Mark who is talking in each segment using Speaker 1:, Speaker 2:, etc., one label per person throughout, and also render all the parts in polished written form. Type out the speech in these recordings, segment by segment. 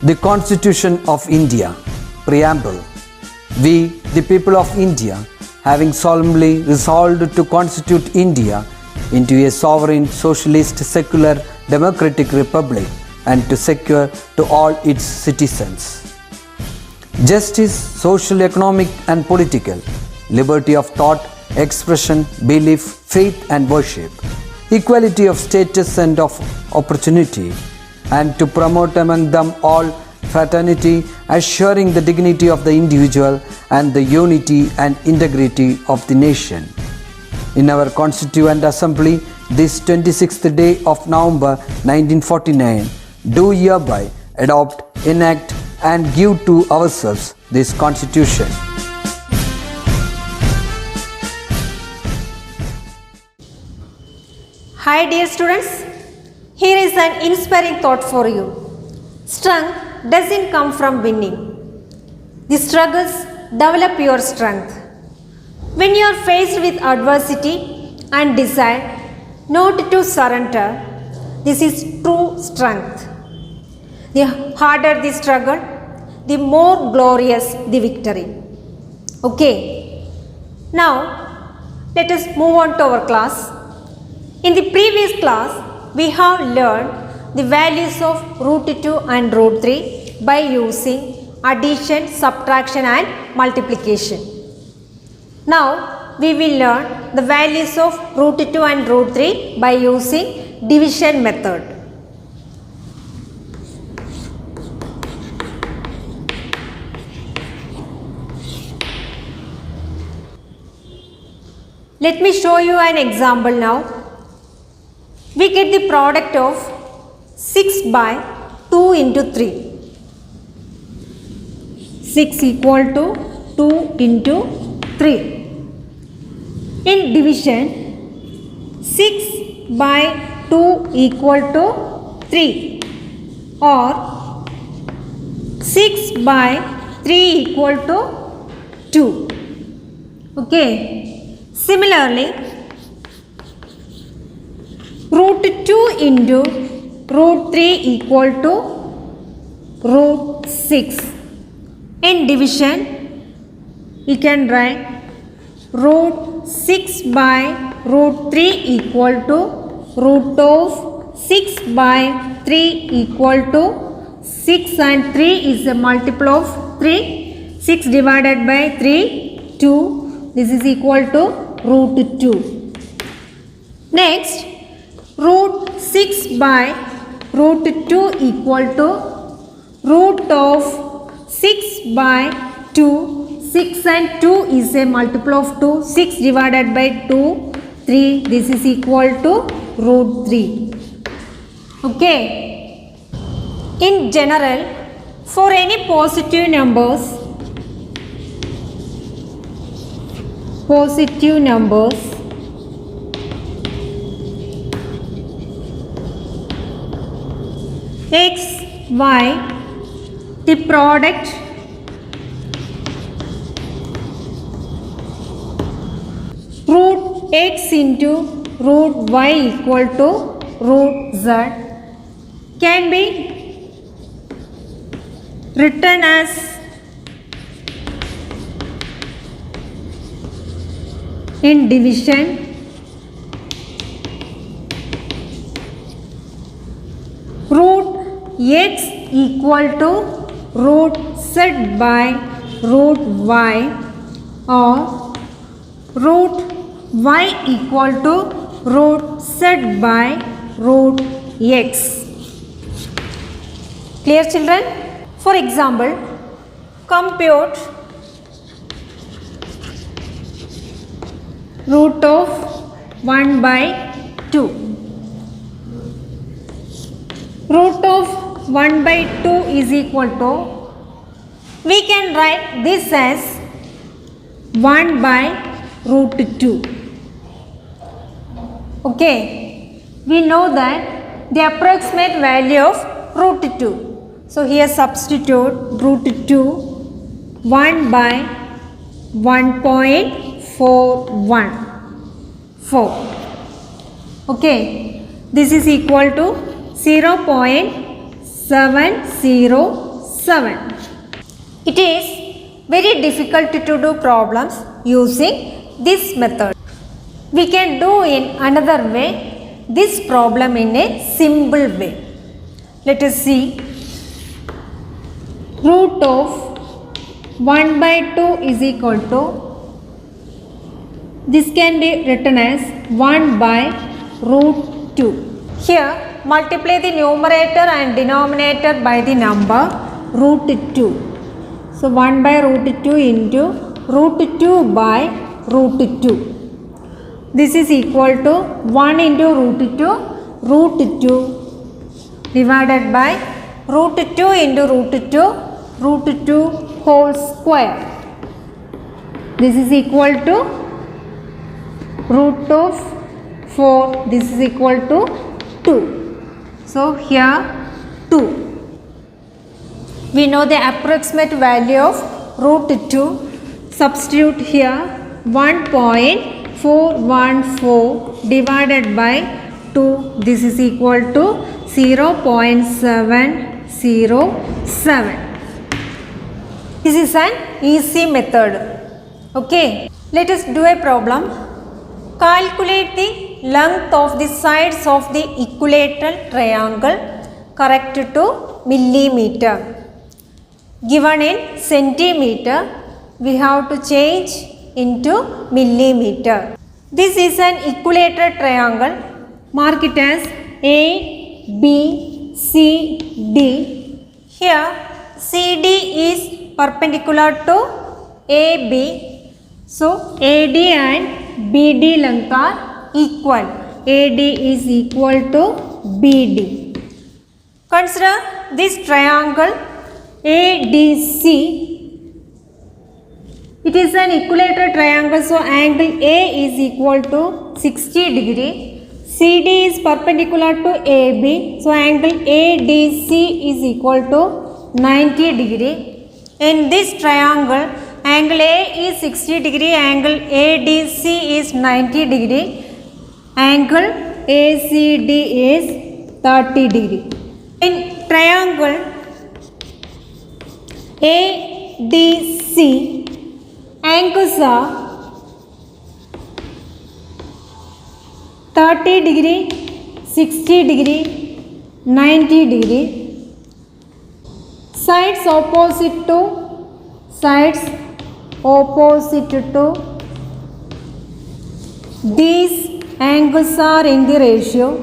Speaker 1: The Constitution of India, Preamble. We, the people of India, having solemnly resolved to constitute India into a sovereign, socialist, secular, democratic republic and to secure to all its citizens justice, social, economic and political, liberty of thought, expression, belief, faith and worship, equality of status and of opportunity, and to promote among them all fraternity, assuring the dignity of the individual and the unity and integrity of the nation. In our Constituent Assembly, this 26th day of November 1949, do hereby adopt, enact and give to ourselves this Constitution.
Speaker 2: Hi dear students, here is an inspiring thought for you. Strength doesn't come from winning. The struggles develop your strength. When you are faced with adversity and decide not to surrender, this is true strength. The harder the struggle, the more glorious the victory. Okay, now let us move on to our class. In the previous class, we have learned the values of root 2 and root 3 by using addition, subtraction and multiplication. Now, we will learn the values of root 2 and root 3 by using division method. Let me show you an example now. We get the product of 6 by 2 into 3. 6 equal to 2 into 3. In division, 6 by 2 equal to 3 or 6 by 3 equal to 2. Okay. Similarly, root 2 into root 3 equal to root 6. In division, you can write root 6 by root 3 equal to root of 6 by 3 equal to 6 and 3 is a multiple of 3. 6 divided by 3, 2. This is equal to root 2. Next, root 6 by root 2 equal to root of 6 by 2. 6 and 2 is a multiple of 2. 6 divided by 2, 3. This is equal to root 3. Okay. In general, for any positive numbers, x, y, the product root x into root y equal to root z can be written as in division root x equal to root z by root y or root y equal to root z by root x. Clear children? For example, compute root of 1 by 2. Root of 1 by 2 is equal to, we can write this as 1 by root 2. Okay, we know that the approximate value of root 2. So here substitute root 2 1 by 1.414. Okay, this is equal to 0.703 7. It is very difficult to do problems using this method. We can do in another way this problem in a simple way. Let us see. Root of 1 by 2 is equal to, this can be written as 1 by root 2. Here multiply the numerator and denominator by the number root 2. So 1 by root 2 into root 2 by root 2. This is equal to 1 into root 2 divided by root 2 into root 2 whole square. This is equal to root of 4. This is equal to 2. So here 2. We know the approximate value of root 2. Substitute here 1.414 divided by 2. This is equal to 0.707. This is an easy method. Okay. Let us do a problem. Calculate the length of the sides of the equilateral triangle correct to millimeter. Given in centimeter, we have to change into millimeter. This is an equilateral triangle. Mark it as A, B, C, D. Here CD is perpendicular to AB. So AD and BD length are equal. AD is equal to BD. Consider this triangle ADC. It is an equilateral triangle, so angle A is equal to 60 degree. CD is perpendicular to AB, so angle ADC is equal to 90 degree. In this triangle, angle A is 60 degree, angle ADC is 90 degree, angle ACD is 30 degree. In triangle ADC, angles are 30 degree, 60 degree, 90 degree. Sides opposite to these angles are in the ratio.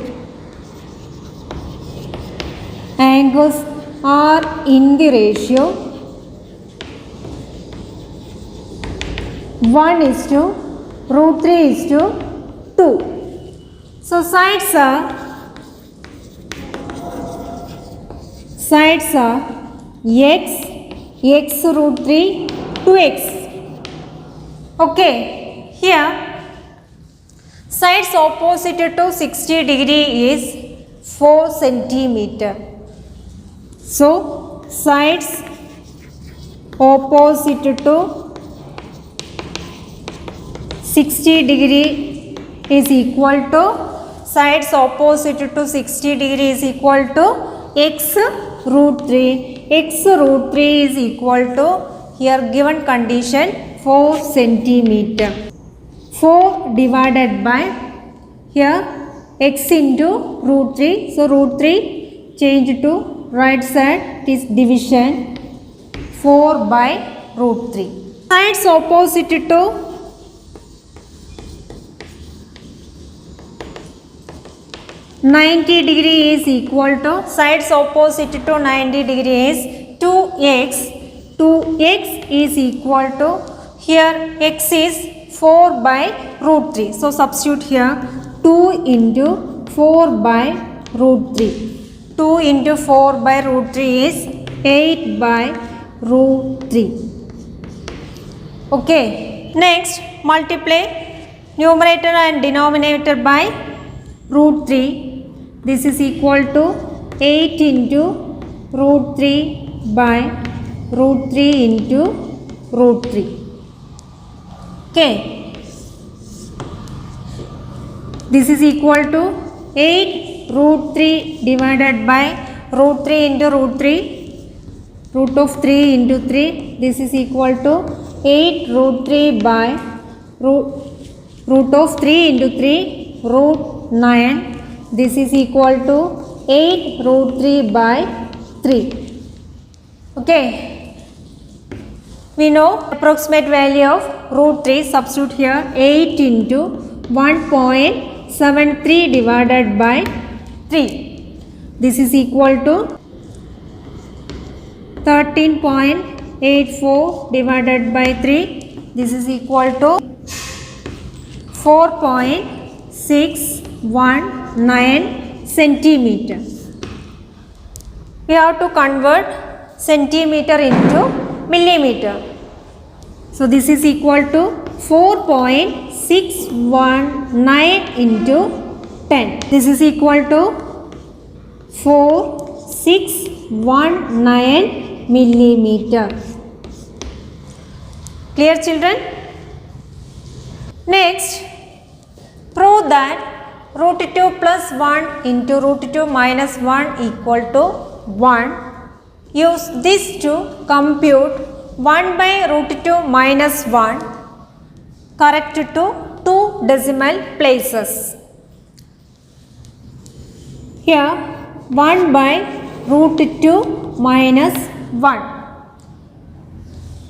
Speaker 2: Angles are in the ratio 1 is to root 3 is to 2. So sides are x root 3 2x. Okay, here sides opposite to 60 degree is 4 centimeter. So sides opposite to 60 degree is equal to, sides opposite to 60 degree is equal to x root 3. X root 3 is equal to, here given condition, 4 centimeter. 4 divided by, here x into root 3. So root 3 change to right side, it is division, 4 by root 3. Sides opposite to 90 degree is equal to, sides opposite to 90 degree is 2x. 2x is equal to, here x is 4 by root 3. So substitute here 2 into 4 by root 3. 2 into 4 by root 3 is 8 by root 3. Okay. Next, multiply numerator and denominator by root 3. This is equal to 8 into root 3 by root 3 into root 3. Okay. This is equal to 8 root 3 divided by root 3 into root 3. root of 3 into 3, this is equal to 8 root 3 by root of 3 into 3 root 9, this is equal to 8 root 3 by 3. Okay, we know approximate value of root 3, substitute here 8 into 1.73 divided by 3, this is equal to 13.84 divided by 3, this is equal to 4.619 centimeter. We have to convert centimeter into millimeter. So this is equal to 4.619 into 10. This is equal to 4619 millimeter. Clear, children? Next, prove that root 2 plus 1 into root 2 minus 1 equal to 1. Use this to compute 1 by root 2 minus 1, correct to 2 decimal places. Here 1 by root 2 minus 1.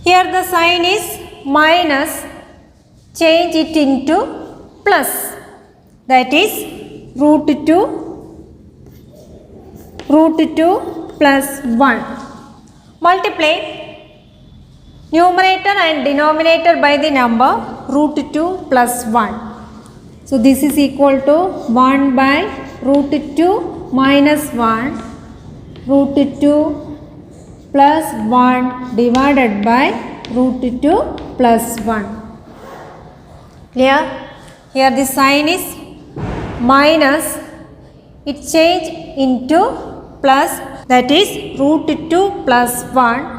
Speaker 2: Here the sign is minus, change it into plus, that is root 2 plus 1. Multiply numerator and denominator by the number root 2 plus 1. So this is equal to 1 by root 2 minus 1 root 2 plus 1 divided by root 2 plus 1. Clear? Here the sign is minus, it change into plus, that is root 2 plus 1.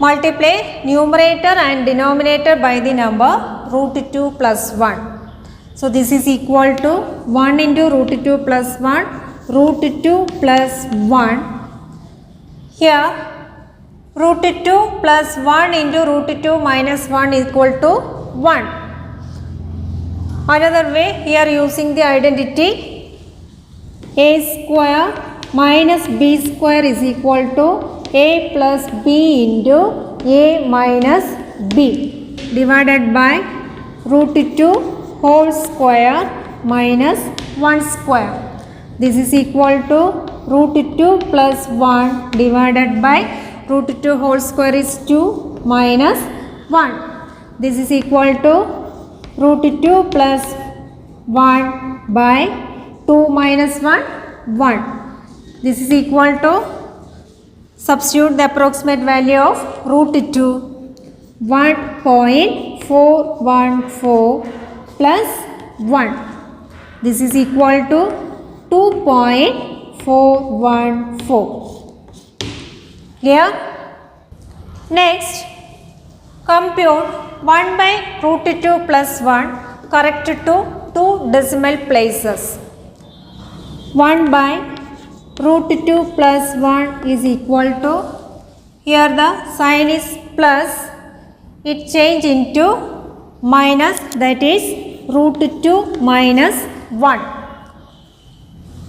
Speaker 2: Multiply numerator and denominator by the number root 2 plus 1. So this is equal to 1 into root 2 plus 1, root 2 plus 1. Here root 2 plus 1 into root 2 minus 1 equal to 1. Another way, here using the identity a square minus b square is equal to a plus b into a minus b divided by root 2 whole square minus 1 square. This is equal to root 2 plus 1 divided by root 2 whole square is 2 minus 1. This is equal to root 2 plus 1 by 2 minus 1, 1. This is equal to, substitute the approximate value of root 2, 1.414 plus 1. This is equal to 2.414. Clear? Next, compute 1 by root 2 plus 1, correct to 2 decimal places. 1 by root 2 plus 1 is equal to, here the sign is plus, it change into minus, that is root 2 minus 1.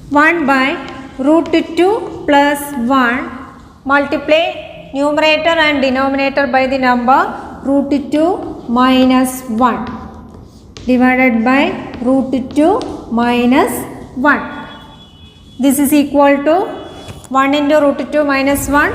Speaker 2: 1 by root 2 plus 1, multiply numerator and denominator by the number root 2 minus 1 divided by root 2 minus 1. This is equal to 1 into root 2 minus 1,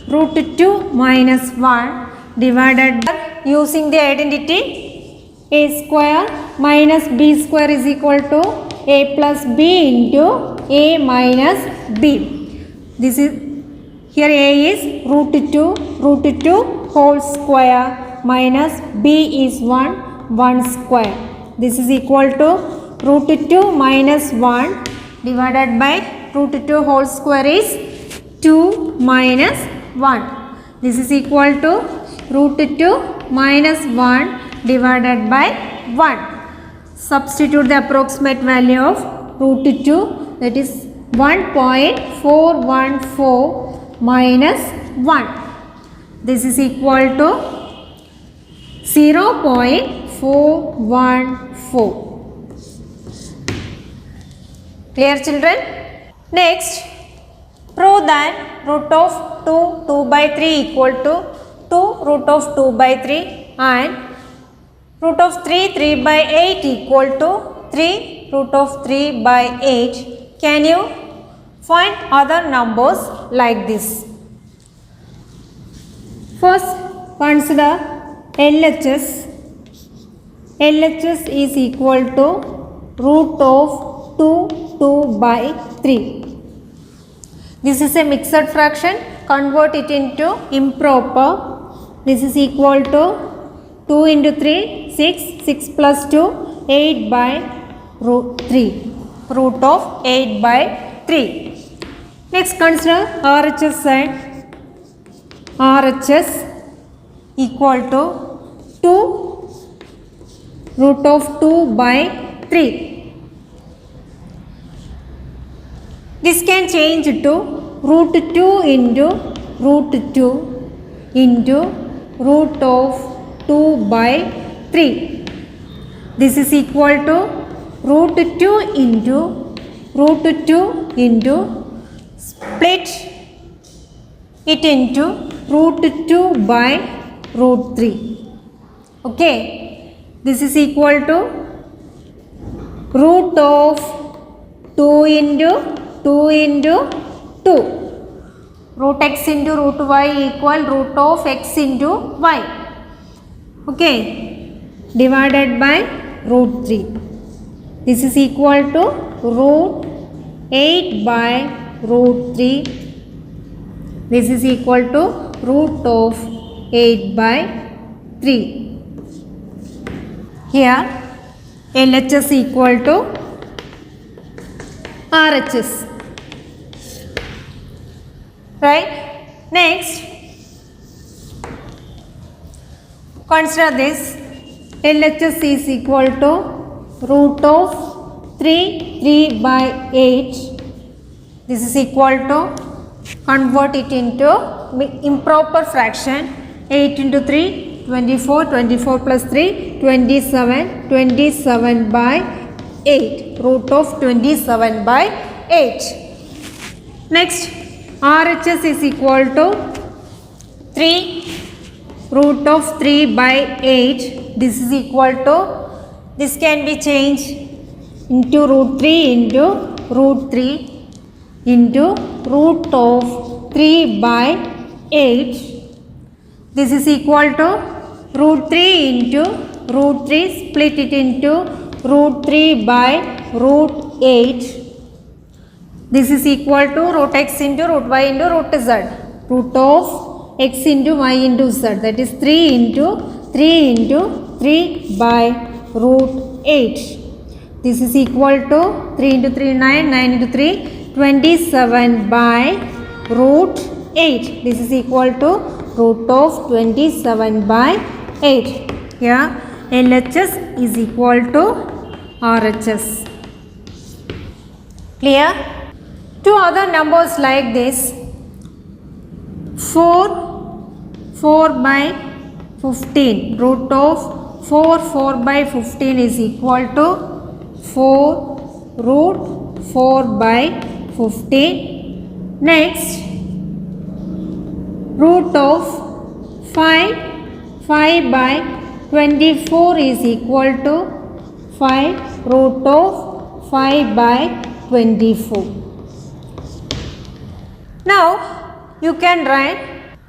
Speaker 2: root 2 minus 1 divided by, using the identity a square minus b square is equal to a plus b into a minus b. This is, here a is root 2 whole square minus b is 1 square. This is equal to root 2 minus 1 divided by root 2 whole square is 2 minus 1. This is equal to root 2 minus 1 divided by 1. Substitute the approximate value of root 2, that is 1.414 minus 1. This is equal to 0.414. Clear, children? Next, prove that root of 2 by 3 equal to 2 root of 2 by 3 and root of 3 by 8 equal to 3 root of 3 by 8. Can you find other numbers like this? First, consider LHS. LHS is equal to root of 2 by 3. This is a mixed fraction. Convert it into improper. This is equal to 2 into 3, 6, 6 plus 2, 8 by root 3. Root of 8 by 3. Next, consider RHS side. RHS equal to 2 root of 2 by 3. This can change to root 2 into root 2 into root of 2 by 3. This is equal to root 2 into root 2 into split it into root 2 by root 3. Okay. This is equal to root of 2 into 2 into 2. Root x into root y equal root of x into y. Okay. Divided by root 3. This is equal to root 8 by root 3. This is equal to root of 8 by 3. Here LHS equal to RHS. Right? Next, consider this. LHS is equal to root of 3 by 8. This is equal to, convert it into improper fraction. 8 into 3, 24, 24 plus 3, 27, 27 by 8. Root of 27 by 8. Next, RHS is equal to 3 root of 3 by 8. This is equal to, this can be changed into root 3 into root 3 into root of 3 by 8. This is equal to root 3 into root 3, split it into root 3 by root 8. This is equal to root x into root y into root z. Root of x into y into z, that is 3 into 3 by root 8. This is equal to 3 into 3 9, 9 into 3 27 by root 8. This is equal to root of 27 by 8. Here LHS is equal to RHS. Clear? Two other numbers like this. 4 by 15. Root of 4 by 15 is equal to 4 root 4 by 15. Next, root of 5 by 24 is equal to 5 root of 5 by 24. Now, you can write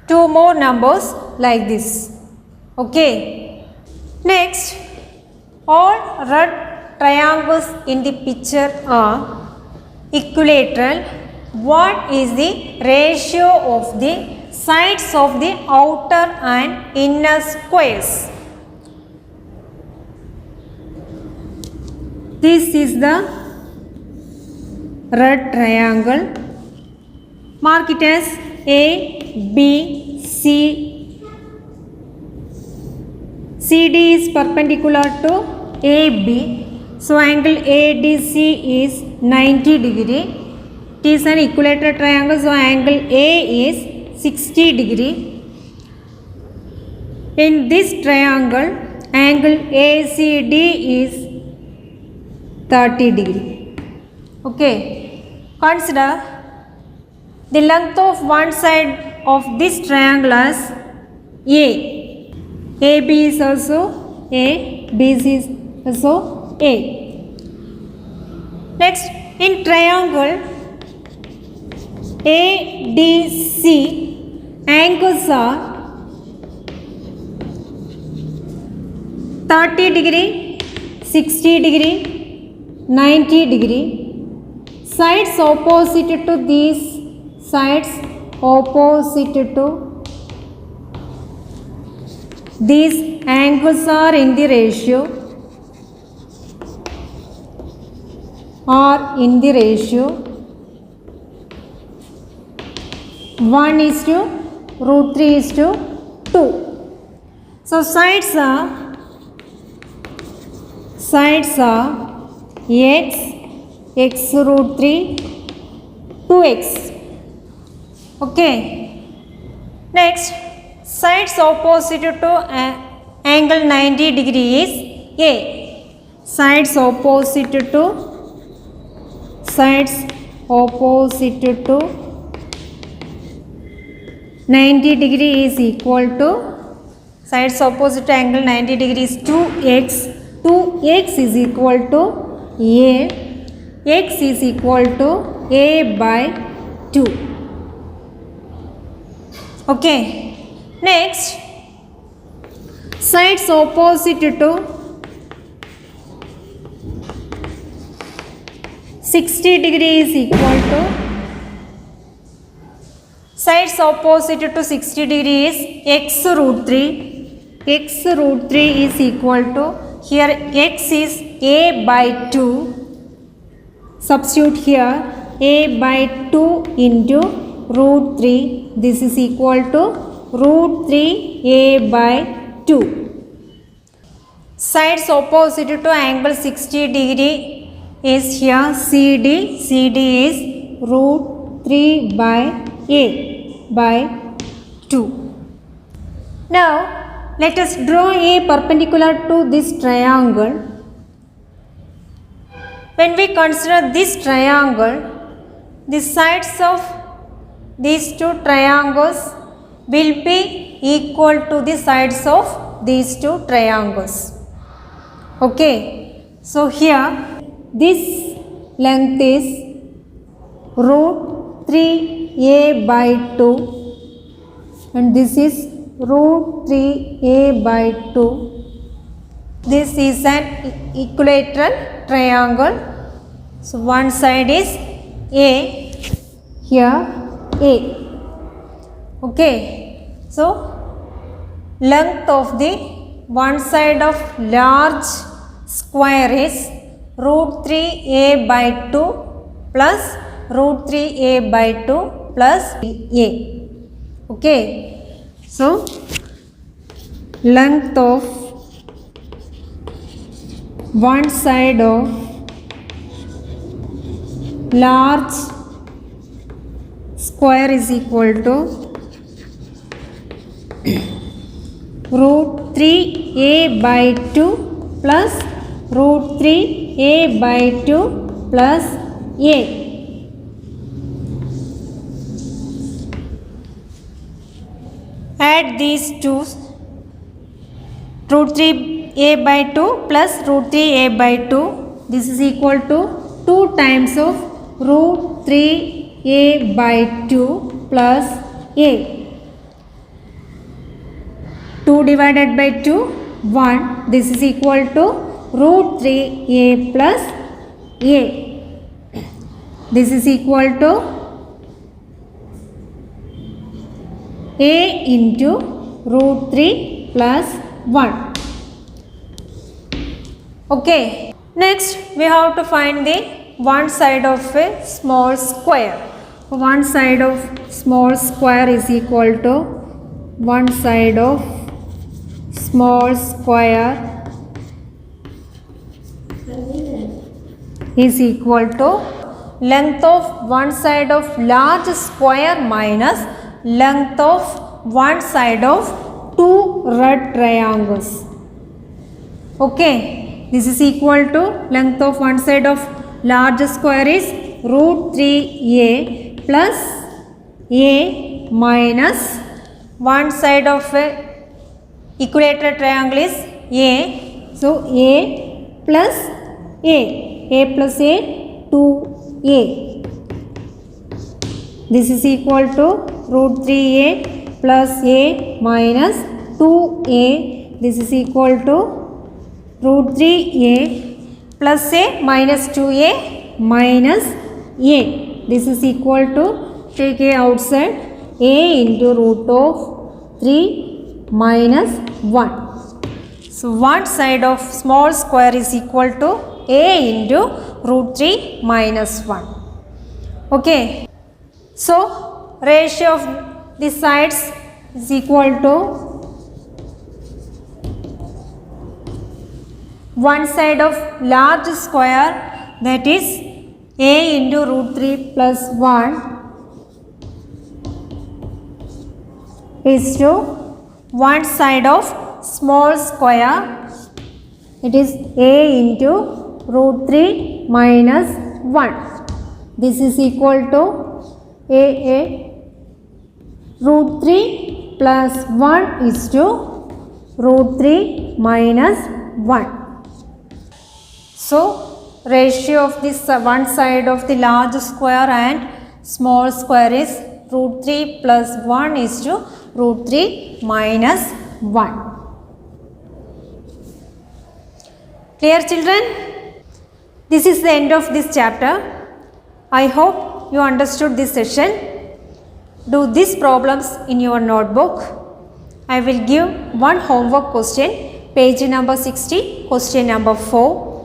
Speaker 2: two more numbers like this. Okay. Next, all red triangles in the picture are equilateral. What is the ratio of the sides of the outer and inner squares? This is the red triangle. Mark it as A, B, C. CD is perpendicular to AB. So, angle ADC is 90 degree. It is an equilateral triangle, so angle A is 60 degree. In this triangle, angle ACD is 30 degree. Okay, consider the length of one side of this triangle as A. AB is also A, BC is also A. Next, in triangle ADC, angles are 30 degree, 60 degree, 90 degree. Sides opposite to these sides opposite to these angles are in the ratio 1:3:2. So sides are x root 3 2x. Okay, next, sides opposite to angle 90 degree is A. Sides opposite to 90 degree is equal to, sides opposite to angle 90 degree is 2x. 2x is equal to A. X is equal to A by 2. Okay, next, sides opposite to 60 degree is equal to, sides opposite to 60 degree is x root 3. X root 3 is equal to, here x is A by 2. Substitute here A by 2 into root 3. This is equal to root 3 A by 2. Sides opposite to angle 60 degree is here CD. CD is root 3 by A by 2. Now, let us draw a perpendicular to this triangle. When we consider this triangle, the sides of these two triangles will be equal to the sides of these two triangles. Okay, so here this length is root 3a by 2 and this is root 3a by 2. This is an equilateral triangle. So one side is A, here A. Okay, so length of the one side of large square is root 3a by 2 plus root 3a by 2 plus a. Okay, so length of one side of large square is equal to root 3a by 2 plus root 3a by 2 plus a. Add these two, root 3a by 2 plus root 3a by 2. This is equal to 2 times of root 3a by 2 plus a. 2 divided by 2, 1. This is equal to root 3a plus a. This is equal to a into root 3 plus 1. Okay. Next, we have to find the one side of a small square. One side of small square is equal to one side of small square is equal to length of one side of large square minus length of one side of two red triangles. Okay, this is equal to length of one side of large square is root 3a plus a minus one side of a equilateral triangle is a. So, a plus a plus a 2a. This is equal to root 3a plus a minus 2a. This is equal to root 3a plus a minus 2a minus a. This is equal to, take a outside, a into root of 3 minus 1. So, one side of small square is equal to a into root 3 minus 1. Okay. So, ratio of the sides is equal to one side of large square, that is a into root 3 plus 1 is to one side of small square, it is a into root 3 minus 1. This is equal to a root 3 plus 1 is to root 3 minus 1. So, ratio of this one side of the large square and small square is root 3 plus 1 is to root 3 minus 1. Clear, children? This is the end of this chapter. I hope you understood this session. Do these problems in your notebook. I will give one homework question, page number 60, question number 4.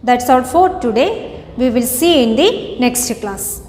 Speaker 2: That's all for today. We will see in the next class.